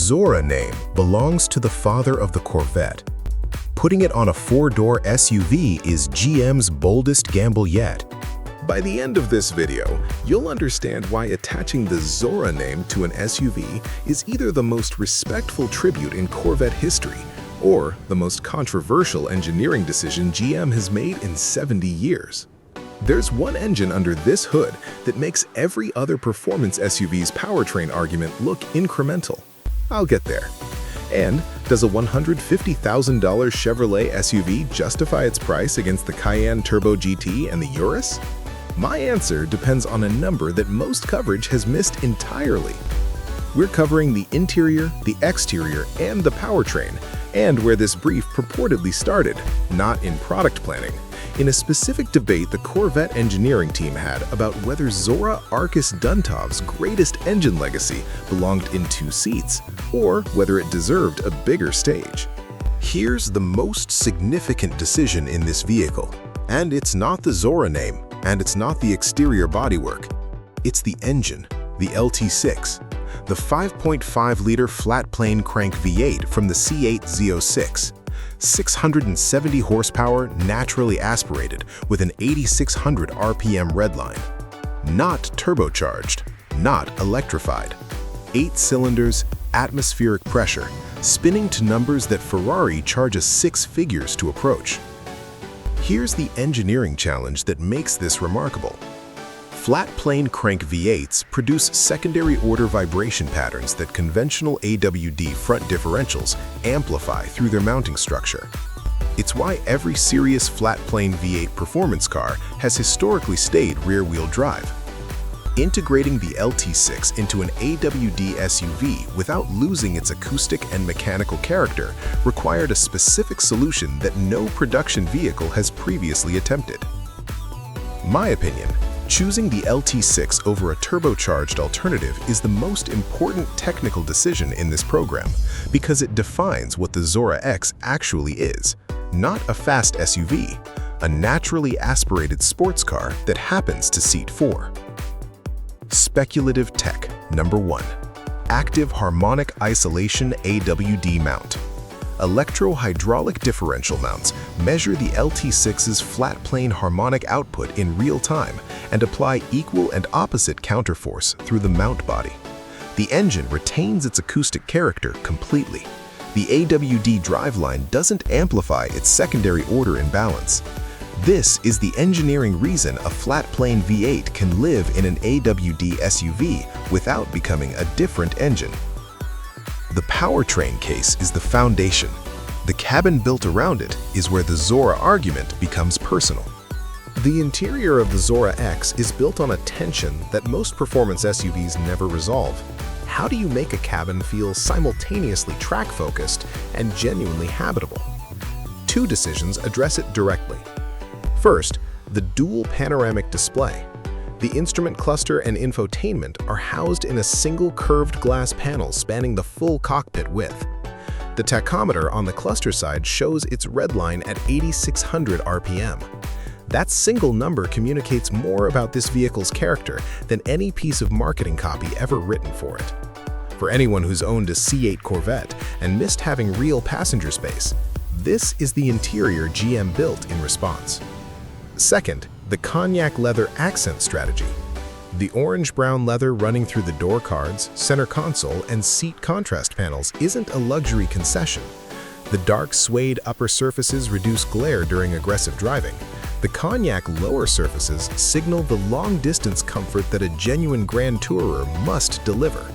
ZORA name belongs to the father of the Corvette. Putting it on a four-door SUV is GM's boldest gamble yet. By the end of this video, you'll understand why attaching the ZORA name to an SUV is either the most respectful tribute in Corvette history or the most controversial engineering decision GM has made in 70 years. There's one engine under this hood that makes every other performance SUV's powertrain argument look incremental. I'll get there. And does a $150,000 Chevrolet SUV justify its price against the Cayenne Turbo GT and the Urus? My answer depends on a number that most coverage has missed entirely. We're covering the interior, the exterior, and the powertrain, and where this brief purportedly started, not in product planning, in a specific debate the Corvette engineering team had about whether ZORA Arcus Duntov's greatest engine legacy belonged in two seats, or whether it deserved a bigger stage. Here's the most significant decision in this vehicle, and it's not the ZORA name, and it's not the exterior bodywork. It's the engine, the LT6, the 5.5-liter flat-plane crank V8 from the C8 Z06. 670 horsepower, naturally aspirated, with an 8,600 RPM redline. Not turbocharged, not electrified. 8 cylinders, atmospheric pressure, spinning to numbers that Ferrari charges 6 figures to approach. Here's the engineering challenge that makes this remarkable. Flat-plane crank V8s produce secondary-order vibration patterns that conventional AWD front differentials amplify through their mounting structure. It's why every serious flat-plane V8 performance car has historically stayed rear-wheel drive. Integrating the LT6 into an AWD SUV without losing its acoustic and mechanical character required a specific solution that no production vehicle has previously attempted. My opinion, choosing the LT6 over a turbocharged alternative is the most important technical decision in this program because it defines what the ZORA X actually is, not a fast SUV, a naturally aspirated sports car that happens to seat 4. Speculative tech number 1. Active harmonic isolation AWD mount. Electro-hydraulic differential mounts measure the LT6's flat-plane harmonic output in real time and apply equal and opposite counterforce through the mount body. The engine retains its acoustic character completely. The AWD driveline doesn't amplify its secondary order imbalance. This is the engineering reason a flat-plane V8 can live in an AWD SUV without becoming a different engine. The powertrain case is the foundation. The cabin built around it is where the ZORA argument becomes personal. The interior of the ZORA X is built on a tension that most performance SUVs never resolve. How do you make a cabin feel simultaneously track-focused and genuinely habitable? 2 decisions address it directly. First, the dual panoramic display. The instrument cluster and infotainment are housed in a single curved glass panel spanning the full cockpit width. The tachometer on the cluster side shows its redline at 8,600 RPM. That single number communicates more about this vehicle's character than any piece of marketing copy ever written for it. For anyone who's owned a C8 Corvette and missed having real passenger space, this is the interior GM built in response. Second, the cognac leather accent strategy. The orange-brown leather running through the door cards, center console, and seat contrast panels isn't a luxury concession. The dark suede upper surfaces reduce glare during aggressive driving. The cognac lower surfaces signal the long-distance comfort that a genuine Grand Tourer must deliver,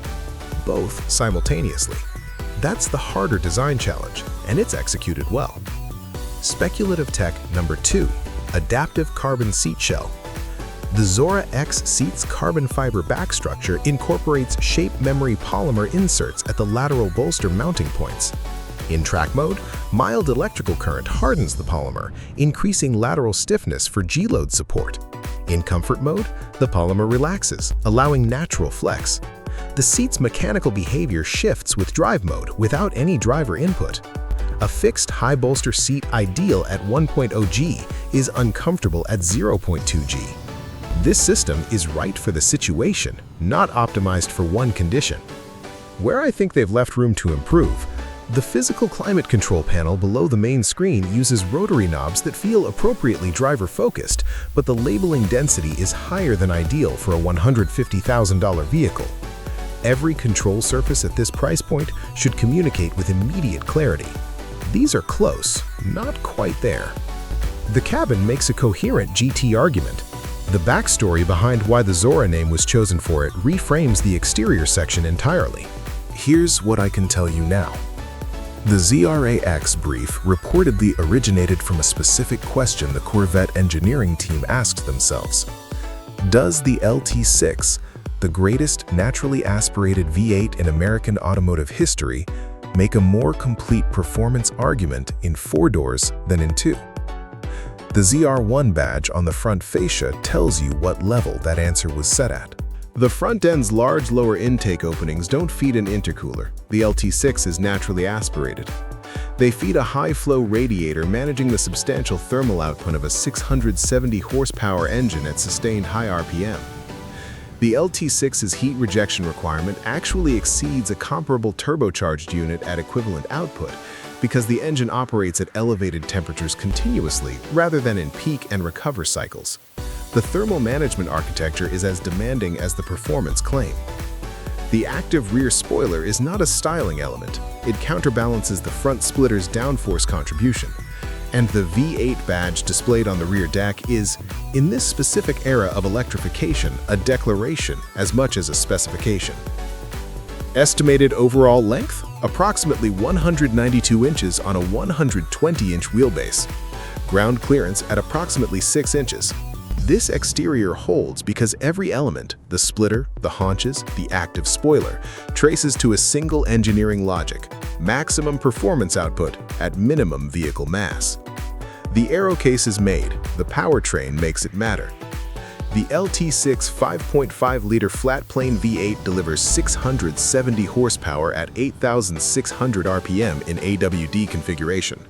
both simultaneously. That's the harder design challenge, and it's executed well. Speculative tech number 2. Adaptive carbon seat shell. The ZORA X seat's carbon fiber back structure incorporates shape memory polymer inserts at the lateral bolster mounting points. In track mode, mild electrical current hardens the polymer, increasing lateral stiffness for G-load support. In comfort mode, the polymer relaxes, allowing natural flex. The seat's mechanical behavior shifts with drive mode without any driver input. A fixed high bolster seat ideal at 1.0 G is uncomfortable at 0.2 G. This system is right for the situation, not optimized for one condition. Where I think they've left room to improve, the physical climate control panel below the main screen uses rotary knobs that feel appropriately driver-focused, but the labeling density is higher than ideal for a $150,000 vehicle. Every control surface at this price point should communicate with immediate clarity. These are close, not quite there. The cabin makes a coherent GT argument. The backstory behind why the ZORA name was chosen for it reframes the exterior section entirely. Here's what I can tell you now. The ZORA X brief reportedly originated from a specific question the Corvette engineering team asked themselves. Does the LT6, the greatest naturally aspirated V8 in American automotive history, make a more complete performance argument in 4 doors than in 2? The ZR1 badge on the front fascia tells you what level that answer was set at. The front end's large lower intake openings don't feed an intercooler. The LT6 is naturally aspirated. They feed a high-flow radiator managing the substantial thermal output of a 670 horsepower engine at sustained high RPM. The LT6's heat rejection requirement actually exceeds a comparable turbocharged unit at equivalent output because the engine operates at elevated temperatures continuously rather than in peak and recover cycles. The thermal management architecture is as demanding as the performance claim. The active rear spoiler is not a styling element. It counterbalances the front splitter's downforce contribution. And the V8 badge displayed on the rear deck is, in this specific era of electrification, a declaration as much as a specification. Estimated overall length? Approximately 192 inches on a 120-inch wheelbase. Ground clearance at approximately 6 inches. This exterior holds because every element, the splitter, the haunches, the active spoiler, traces to a single engineering logic: maximum performance output at minimum vehicle mass. The aero case is made, the powertrain makes it matter. The LT6 5.5-liter flat-plane V8 delivers 670 horsepower at 8,600 RPM in AWD configuration.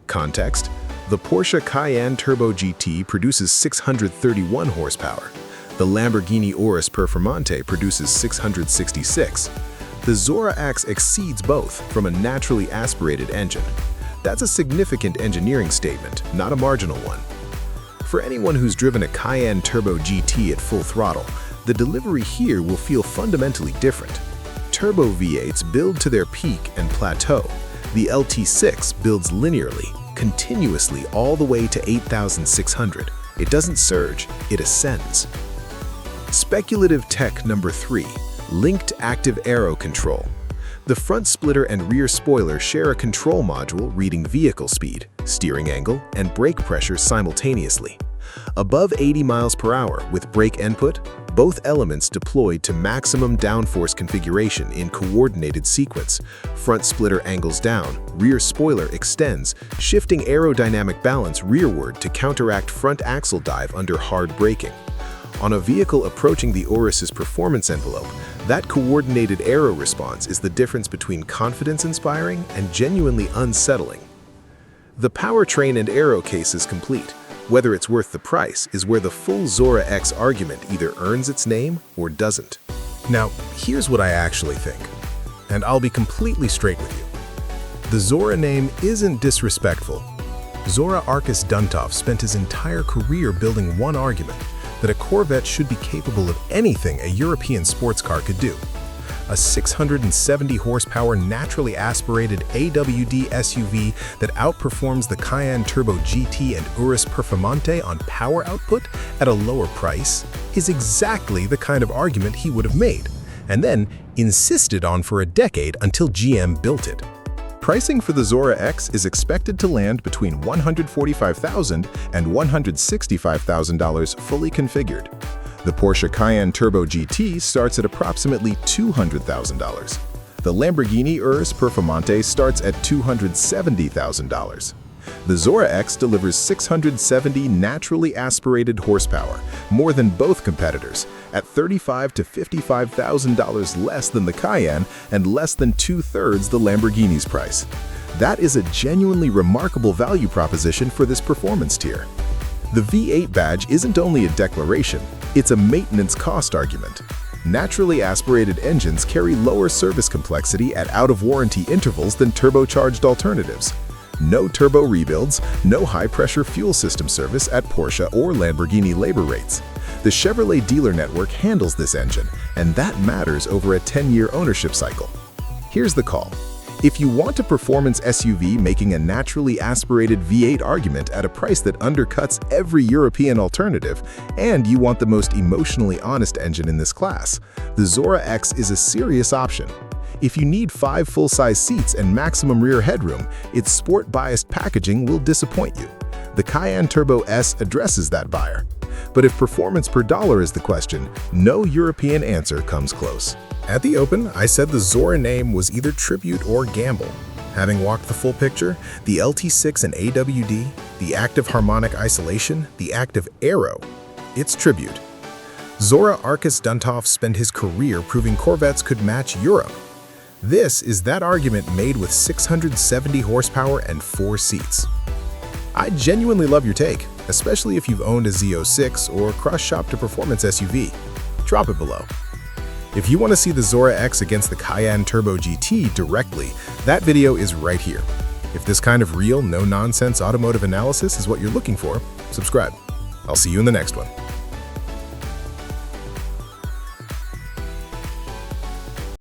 Context: the Porsche Cayenne Turbo GT produces 631 horsepower. The Lamborghini Urus Performante produces 666. The ZORA X exceeds both from a naturally aspirated engine. That's a significant engineering statement, not a marginal one. For anyone who's driven a Cayenne Turbo GT at full throttle, the delivery here will feel fundamentally different. Turbo V8s build to their peak and plateau. The LT6 builds linearly, continuously all the way to 8,600. It doesn't surge, it ascends. Speculative tech number 3, linked active aero control. The front splitter and rear spoiler share a control module reading vehicle speed, steering angle, and brake pressure simultaneously. Above 80 miles per hour with brake input, both elements deployed to maximum downforce configuration in coordinated sequence. Front splitter angles down, rear spoiler extends, shifting aerodynamic balance rearward to counteract front axle dive under hard braking. On a vehicle approaching the Urus's performance envelope, that coordinated aero response is the difference between confidence-inspiring and genuinely unsettling. The powertrain and aero case is complete. Whether it's worth the price is where the full ZORA X argument either earns its name or doesn't. Now, here's what I actually think, and I'll be completely straight with you. The ZORA name isn't disrespectful. Zora Arkus Duntov spent his entire career building one argument: that a Corvette should be capable of anything a European sports car could do. A 670 horsepower naturally aspirated AWD SUV that outperforms the Cayenne Turbo GT and Urus Performante on power output at a lower price is exactly the kind of argument he would have made, and then insisted on for a decade until GM built it. Pricing for the ZORA X is expected to land between $145,000 and $165,000 fully configured. The Porsche Cayenne Turbo GT starts at approximately $200,000. The Lamborghini Urus Performante starts at $270,000. The ZORA X delivers 670 naturally aspirated horsepower, more than both competitors, at $35,000 to $55,000 less than the Cayenne and less than 2/3 the Lamborghini's price. That is a genuinely remarkable value proposition for this performance tier. The V8 badge isn't only a declaration, it's a maintenance cost argument. Naturally aspirated engines carry lower service complexity at out-of-warranty intervals than turbocharged alternatives. No turbo rebuilds, no high-pressure fuel system service at Porsche or Lamborghini labor rates. The Chevrolet dealer network handles this engine, and that matters over a 10-year ownership cycle. Here's the call. If you want a performance SUV making a naturally aspirated V8 argument at a price that undercuts every European alternative, and you want the most emotionally honest engine in this class, the ZORA X is a serious option. If you need 5 full-size seats and maximum rear headroom, its sport-biased packaging will disappoint you. The Cayenne Turbo S addresses that buyer. But if performance per dollar is the question, no European answer comes close. At the open, I said the ZORA name was either tribute or gamble. Having walked the full picture, the LT6 and AWD, the active harmonic isolation, the active aero, it's tribute. Zora Arkus Duntov spent his career proving Corvettes could match Europe. This is that argument made with 670 horsepower and 4 seats. I genuinely love your take, especially if you've owned a Z06 or cross-shopped a performance SUV. Drop it below. If you want to see the ZORA X against the Cayenne Turbo GT directly, that video is right here. If this kind of real, no-nonsense automotive analysis is what you're looking for, subscribe. I'll see you in the next one.